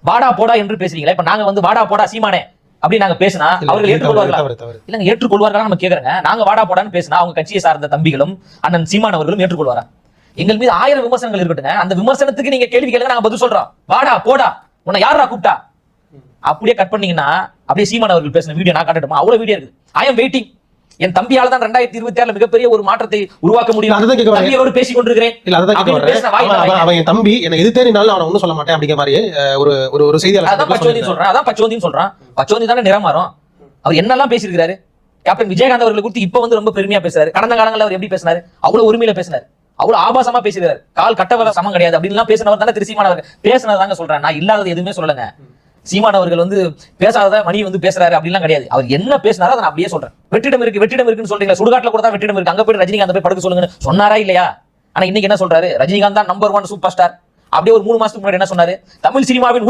வாடா போடா என்று பேசுறீங்களா? இப்ப நாங்க வந்து வாடா போடா சீமானே அப்படி நாங்க பேசினா அவர்கள் ஏற்றுக்கொள்வார்களா? இல்லங்க, ஏற்றுக்கொள்வார்களா நம்ம கேக்குறேங்க. நாங்க வாடா போடான்னு பேசினா அவங்க கட்சியை சார்ந்த தம்பிகளும் அண்ணன் சீமான் அவர்களும் ஏற்றுக்கொள்வாரா? எங்கள் மீது 1000 விமர்சனங்கள் இருக்கட்டுங்க, அந்த விமர்சனத்துக்கு நீங்க கேள்வி கேளுங்க, நாங்க பதில் சொல்றோம். வாடா போடா உன்னை யாரா கூப்பிட்டா அப்படியே கட் பண்ணீங்கன்னா அப்படியே சீமான் அவர்கள் பேசின வீடியோ நான் காட்டட்டுமா? அவ்வளவு வீடியோ இருக்கு. I am waiting. என் தம்பியால தான் 2026 மிகப்பெரிய ஒரு மாற்றத்தை உருவாக்க முடியும். தம்பியோடு பேசிக் கொண்டிருக்கிறேன். அவன் என் தம்பி என்ன எது தேடினாலும் அவனை ஒன்னும் சொல்ல மாட்டேன் அப்படிங்கிற மாதிரி ஒரு செய்தியாளர் அதான் பச்சோந்தின்னு சொல்றான். அதான் பச்சோந்தின்னு சொல்றான். பச்சோந்தி தானே நிறமாறும். அவர் என்னெல்லாம் பேசியிருக்காரு. கேப்டன் விஜயகாந்த் அவர்களை குறித்து இப்ப வந்து ரொம்ப பெருமையா பேசுறாரு. கடந்த காலங்களில் அவர் எப்படி பேசினாரு? அவ்வளவு உரிமையில பேசினார், அவ்வளவு ஆபாசமா பேசுறாரு. கால் கட்டவர சமம் கிடையாது அப்படின்னு பேசினவர் தானே திரு சீமான் அவர்கள். பேசினதாங்க சொல்றேன், நான் இல்லாதது எதுவுமே சொல்லலைங்க. சீமான் அவர்கள் வந்து பேசாத மணி வந்து பேசுறாரு அப்படிலாம் கிடையாது. அவர் என்ன பேசினாரோ அதை நான் அப்படியே சொல்றேன். வெற்றிடம் இருக்குன்னு சொல்றீங்க. சுடுகாட்டுல கூட தான் வெற்றிடம் இருக்கு. அங்க போய் ரஜினிகாந்த் போய் படுக்க சொல்லுங்க சொன்னாரா இல்லையா? ஆனா இன்னைக்கு என்ன சொல்றாரு? ரஜினிகாந்த் தான் நம்பர் 1 சூப்பர் ஸ்டார். அப்படியே ஒரு 3 மாசத்துக்கு முன்னாடி என்ன சொன்னாரு? தமிழ் சினிமாவின்